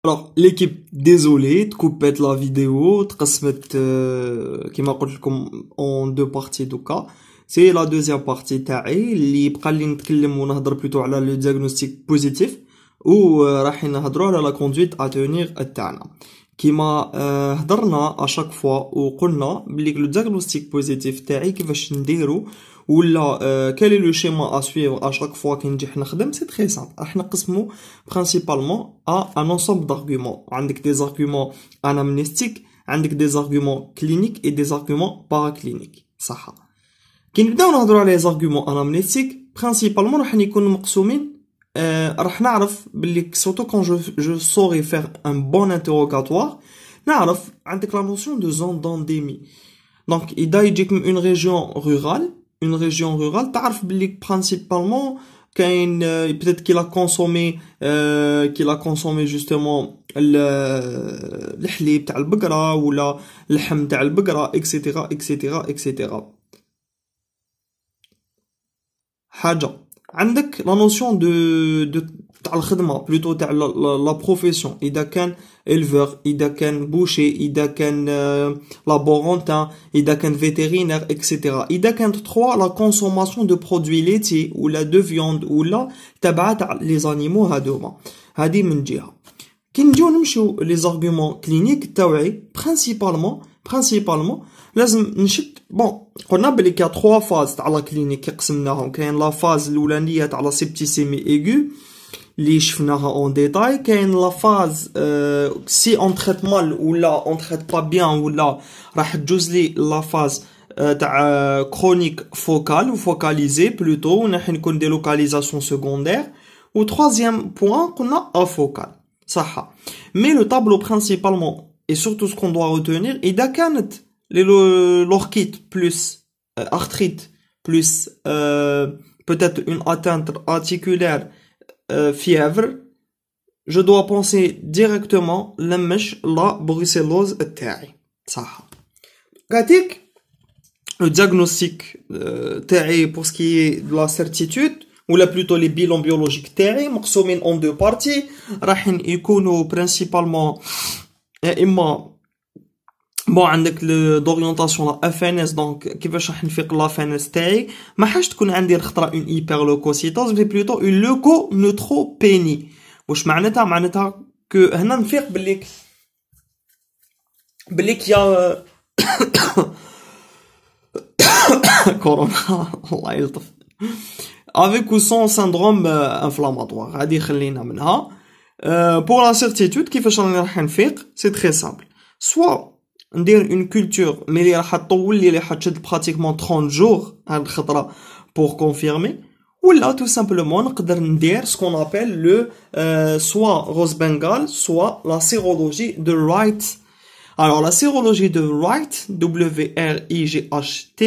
Alors, l'équipe, désolé, تكوبات la vidéo, تقسمت كما قلت لكم en deux parties دوكا. C'est la deuxième partie تاعي اللي بقى لي نتكلم ونهضر بلوتو على le diagnostic positif و راح نهضروا على la conduite à tenir تاعنا. كيما هضرنا à chaque fois وقلنا بلي le diagnostic positif تاعي كيفاش نديرو ولا quel est le schéma à suivre à chaque fois كي نجي نخدم. C'est très simple. راح نقسمو principalement à un ensemble d'arguments. عندك des arguments anamnéstiques, عندك des arguments cliniques et des arguments paracliniques. صح. كي نبداو نهضروا على les arguments anamnéstiques principalement راح يكونوا مقسومين راح نعرف باللي surtout quand je saurais faire un bon interrogatoire نعرف عندك la notion de zone d'endémie. Donc إذا يجيك une région rurale تعرف باللي principalement كاين peut-être qu'il a consommé justement الحليب تاع البقرة ولا اللحم تاع البقرة etc. حاجة عندك la notion de تاع الخدمة plutôt تاع la profession. إذا كان éleveur, إذا كان boucher, إذا كان laborantin, إذا كان vétérinaire etc. إذا كانت 3 la consommation de produits laitiers ou la de viande ou la تبع تاع les animaux هادوما. هادي من جهة. كي نجيو نمشيو les arguments cliniques تاوعي principalement لازم نشد بون قلنا بلي كاين 3 فاز تاع لا كلينيك قسمناهم. كاين لا فاز الاولانيه تاع لا سيبتيسيمي ايغو اللي شفناها اون ديتاي. كاين لا فاز سي اون تريت مال ولا اون تريت با بيان ولا راح تجوز لي لا فاز تاع كرونيك فوكال و فوكاليزي بلوتو راح يكون دي لوكاليزاسيون سيكوندير. و troisième بوين قلنا افوكال صح. مي لو طابلو برينسيبالمون et surtout ce qu'on doit retenir إذا كانت l'orchite plus arthrite plus peut-être une atteinte articulaire fièvre, je dois penser directement لمش la brucellose تاعي صح. قاتيك le diagnostic تاعي pour ce qui est de la certitude ou là plutôt les bilans biologiques تاعي مقسومين en deux parties. راح يكونوا principalement إما بون عندك d'orientation la FNS donc كيفاش راح نفيق la FNS تاعي ما حاش تكون عندي الخطرة une hyperleucocytose mais plutôt une leuconeutropénie. واش معناتها كو هنا نفيق باللي كيا كورونا الله يلطف avec ou sans syndrome inflammatoire. هذه خلينا منها. pour la certitude كيفاش راح نفيق c'est très simple. soit ندير une culture mais اللي راح تطول لي راح تشد pratiquement 30 jours هاد الخطرة pour confirmer ولا tout simplement نقدر ندير ce qu'on appelle le soit Rose Bengal soit la sérologie de Wright. Alors la sérologie de Wright WRIGHT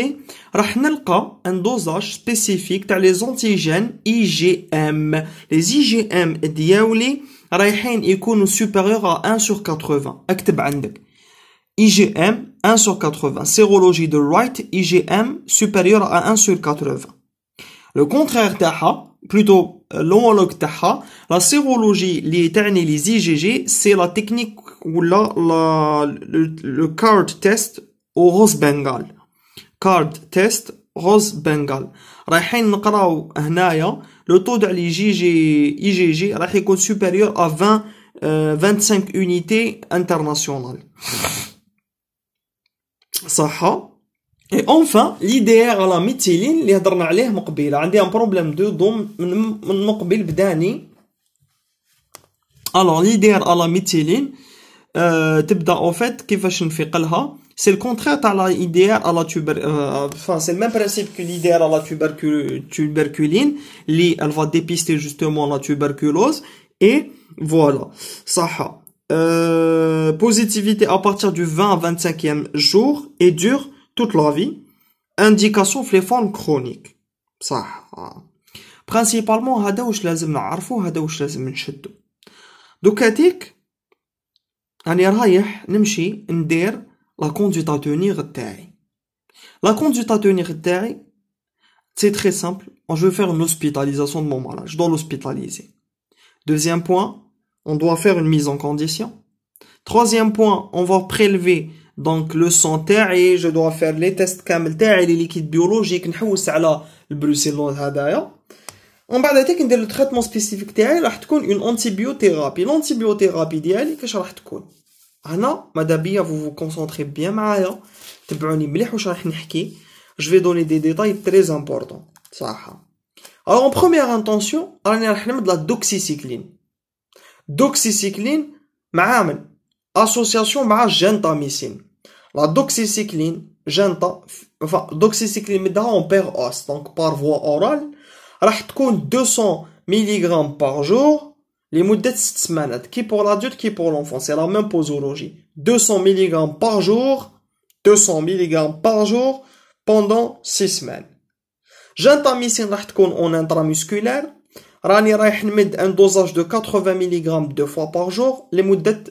راح نلقى un dosage spécifique تاع les antigènes IgM. les IgM دياولي رايحين يكونوا supérieurs à 1/80. اكتب عندك IgM 1/80. Sérologie de Wright, IgM supérieur à 1/80. Le contraire تاعها, plutôt l'homologue تاعها, la sérologie اللي تعني les IgG, c'est la technique ou le card test au Rose Bengal. Card test Rose Bengal. رايحين نقراو هنايا le taux تاع les IgG راح يكون supérieur à 25 unités internationales. صح. et enfin l'IDR à la méthyline اللي هضرنا عليه مقبيله. عندي un problème de dom من مقبل بداني. alors l'IDR à la méthyline تبدا en fait كيفاش نفيق لها c'est le contraire تاع la IDR à la enfin c'est le même principe que l'IDR à la tuberculine اللي elle va dépister justement la tuberculose et voilà صح. Positivité à partir du 20 à 25e jour et dure toute la vie. Indication في les formes chroniques. صح. principalement هذا واش لازم نعرفو هذا واش لازم نشدو. دوكاتيك راني رايح نمشي ندير la conduite à tenir تاعي. la conduite à tenir تاعي c'est très simple. je vais faire une hospitalisation de mon malade. je dois l'hospitaliser. deuxième point on doit faire une mise en condition. Troisième point, on va prélever donc le sang تاعي, je dois faire les tests كامل تاعي les liquides biologiques, نحوس على البروسيلوز هدايا. ومن بعد هذيك ندير لو تريتمون سبيسيفيك تاعي راح تكون اون انتيبيوثيرابي. الانتيبيوثيرابي ديالي كاش راح تكون هنا ماذا بيا فو كونسونطري بيان معايا تبعوني مليح واش راح نحكي. جو في دوني دي ديتاي تري امبورطون صراحه. Alors en première intention راني راح نمد لا دوكسيسيكلين. دوكسيسيكلين مع من اسوسياسيون مع جنتاميسين. لا دوكسيسيكلين جنتا دوكسيسيكلين مدها اون بير اوس دونك بار فوا اورال راح تكون 200 ملغ par jour لمدة 6 سمانات. كي pour l'adulte كي pour l'enfant c'est la même posologie. 200 mg par jour 200 mg par jour pendant 6 semaines. Gentamicine راح تكون en intramusculaire. راني رايح نمد un dosage de 80 mg 2 fois par jour لمدة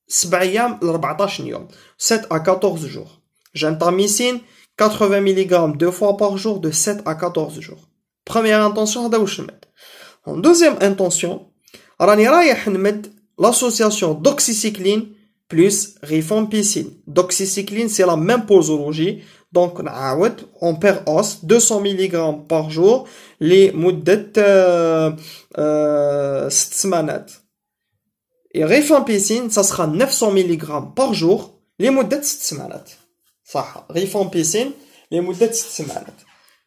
7 أيام ل 14 يوم 7 à 14 jours. Gentamicine 80 mg 2 fois par jour de 7 à 14 jours. Première intention هذا واش نمد. En deuxième intention راني رايح نمد l'association doxycycline plus rifampicine. Doxycycline c'est la même posologie donc نعاود on perd os 200 mg par jour لمدة 6 سمانات. Et rifampicine ça sera 900 mg par jour لمدة 6 سمانات. صح rifampicine لمدة 6 سمانات.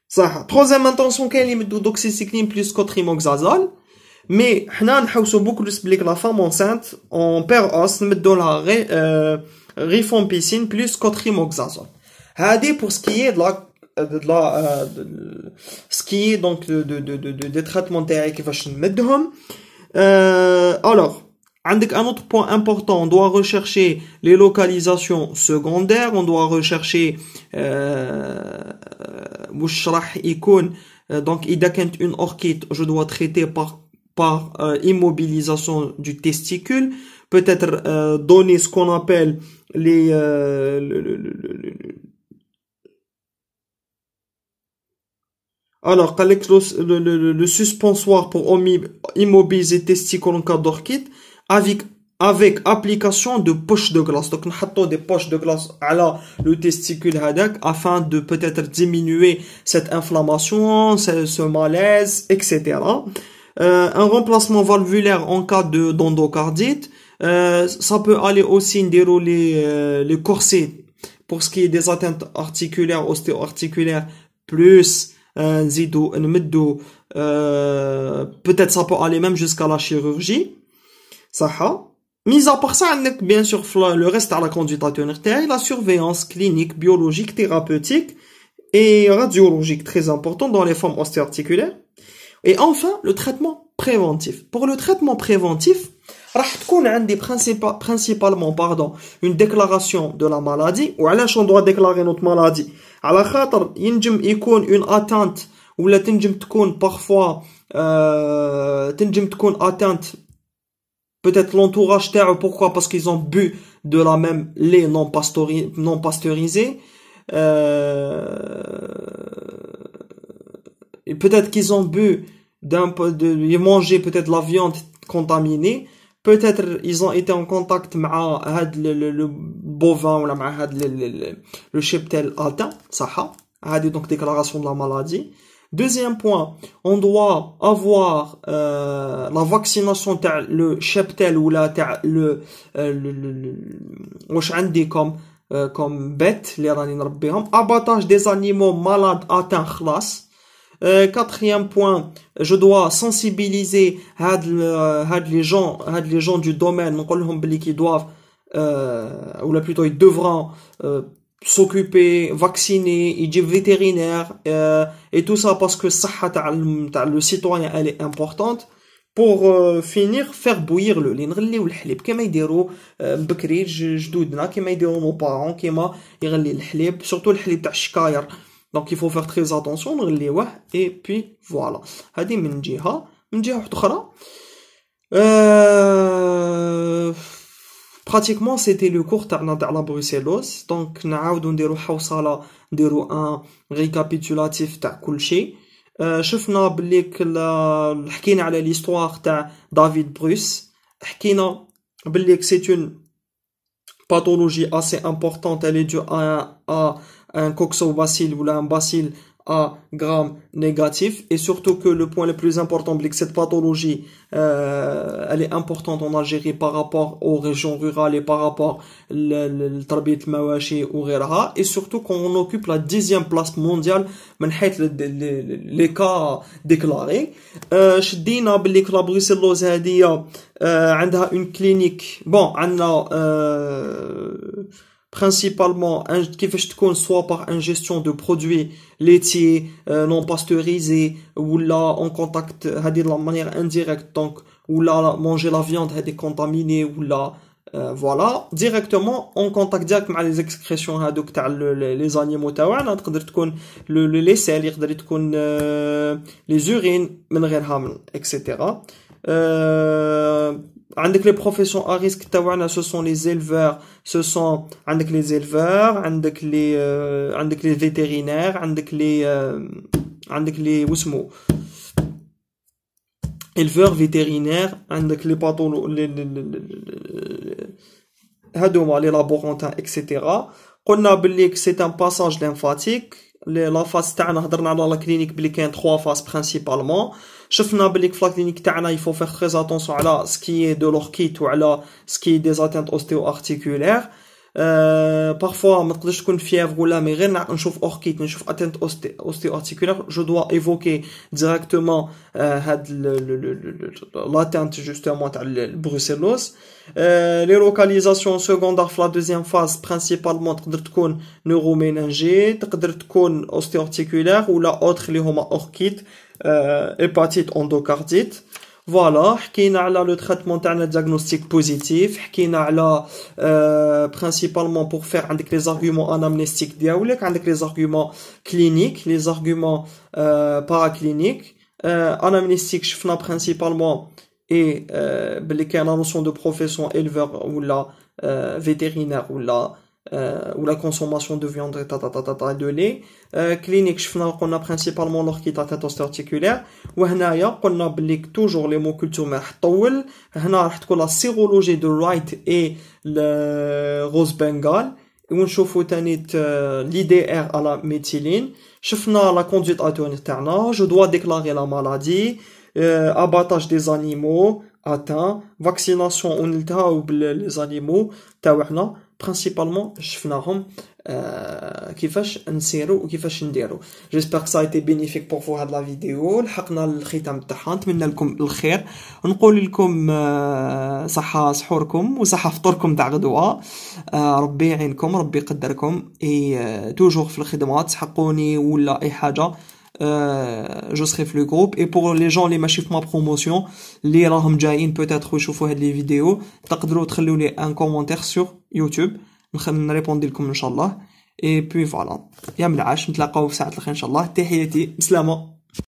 صح. Troisième intention كاين اللي يمدو doxycycline plus cotrimoxazole mais حنا نحوسو بوكو بلوس بليك لا فام انسانت اون بير اوس نمدو لها rifampicine plus cotrimoxazole. هادي pour ce qui est de la ce qui est donc de traitement تاعي كيفاش نمدهم. Alors عندك un autre point important, on doit rechercher les localisations secondaires, on doit rechercher واش راح يكون donc إذا كانت une orchide je dois traiter par immobilisation du testicule, peut-être donner ce qu'on appelle les alors le suspensoire pour immobiliser le testicule en cas d'orchide avec application de poches de glace. Donc نحطو des poches de glace على le testicule هذاك afin de peut-être diminuer cette inflammation, ce malaise, etc. Un remplacement valvulaire en cas d'endocardite. Ça peut aller aussi dérouler les corsets pour ce qui est des atteintes articulaires, ostéo-articulaires, plus nzido nmeddo peut-être ça peut aller même jusqu'à la chirurgie. صح. Mis à part ça, عندك bien sûr le reste à la conduite à tenir تاعي, la surveillance clinique, biologique, thérapeutique et radiologique très important dans les formes ostéo-articulaires. Et enfin, le traitement préventif. Pour le traitement préventif, راح تكون عندي principalement une déclaration de la maladie. وعلاش on doit déclarer notre maladie؟ على خاطر ينجم يكون une atteinte ولا تنجم تكون parfois تنجم تكون atteinte peut-être l'entourage تاعو. Pourquoi? Parce qu'ils ont bu de la même lait non pasteurisé. Et peut-être qu'ils ont bu ils mangé peut-être la viande contaminée. Peut-être ils ont été en contact مع هاد le bovin ولا مع هاد le cheptel atteint. صح. هادي donc déclaration de la maladie. Deuxième point, on doit avoir la vaccination تاع le cheptel ou la تاع le واش عندي comme bête اللي راني نربيهم. Abattage des animaux malades atteints خلاص. Quatrième point, je dois sensibiliser les gens du domaine, نقول لهم بلي qu'ils doivent ou là plutôt ils devront s'occuper, vacciner, يجيب vétérinaire et tout ça parce que الصحة تاع le citoyen elle est importante. Pour finir, faire bouillir le lait, نغليو الحليب كما يديروا بكري جدودنا, كما يديروا nos parents, كما يغلي الحليب, surtout الحليب تاع الشكاير. Donc il faut faire très attention نغليوه et puis voilà. هذه من جهة أخرى. Pratiquement c'était le cours تاعنا تاع la brucellose. Donc نعاودو نديرو حوصلة, نديرو un récapitulatif تاع كل شيء. شفنا بلي حكينا على l'histoire تاع دافيد بروس. حكينا باللي que c'est une pathologie assez importante, elle est due à un coxobacille ou un bacille à gram négatif, et surtout que le point le plus important c'est que cette pathologie elle est importante en Algérie par rapport aux régions rurales et par rapport au tarbiyat al-mawashi ou غيرها, et surtout qu'on occupe la 10e place mondiale من حيث les cas déclarés. شدينا باللي la brucellose هذه عندها une clinique, bon عندنا principalement كيفاش تكون soit par ingestion de produits laitiers non pasteurisés ou là en contact هذه de la manière indirecte, donc ou là manger la viande هذه contaminée ou là voilà directement en contact direct مع les excrétions هذوك تاع les animaux تاعنا. تقدر تكون les selles, يقدر تكون les urines من غيرها من etc. عندك les professions à risque تاعنا, ce sont les éleveurs, ce sont عندك les éleveurs, عندك les vétérinaires, عندك les واسمو éleveurs vétérinaires, عندك les هادوما les laborantins etc. قلنا باللي c'est un passage lymphatique. la phase تاعنا هضرنا على la clinique باللي كاين 3 phases principalement. شفنا باللي في la clinique تاعنا il faut faire très attention على ce qui est de l'orchite وعلى ce qui est des atteintes ostéo-articulaires. parfois ما تقدرش تكون fièvre ولا مي غير نشوف orchite نشوف atteinte ostéo-articulaire, je dois évoquer directement هاد l'atteinte justement تاع البروسيلوز. les localisations secondaires في la deuxième phase principalement تقدر تكون neuroméningée, تقدر تكون ostéo-articulaire ولا autre اللي هما orchite, hépatite, endocardite. Voilà, حكينا على le traitement تاعنا diagnostic positif, حكينا على principalement pour faire عندك les arguments anamnéstiques ديالك, عندك les arguments cliniques, les arguments paracliniques. anamnestique شفنا principalement et باللي كاين la notion de profession éleveur ou la vétérinaire ou la consommation de viande de lait. clinique شفنا قلنا principalement l'orchite atteinte ostéo-articulaire. وهنايا قلنا باللي toujours les mots culture ما راح تطول. هنا راح تكون la sérologie de Wright et le rose bengal, ونشوفوا تاني l'IDR à la méthyline. شفنا la conduite atténuée تاعنا, je dois déclarer la maladie, abattage des animaux atteints, vaccination ونلتهاو les animaux تاعنا. principalement شفناهم كيفاش نسيرو وكيفاش نديرو. j'espère que ça a été bénéfique pour vous هاد لا فيديو. لحقنا الختام تاعها, نتمنى لكم الخير, نقول لكم صحة سحوركم وصحة فطوركم تاع غدوة. ربي يعينكم, ربي يقدركم, اي توجور في الخدمات تحقوني ولا اي حاجة. je serai في le groupe, et pour les gens اللي ماشي في ما promotion اللي راهم جايين peut-être يشوفوا هاد لي فيديو, تقدروا تخلوا لي un commentaire sur YouTube, نريبوندي لكم ان شاء الله. et puis voilà, يا ملعاش نتلاقاو في ساعة الخير ان شاء الله. تحياتي, بسلامة.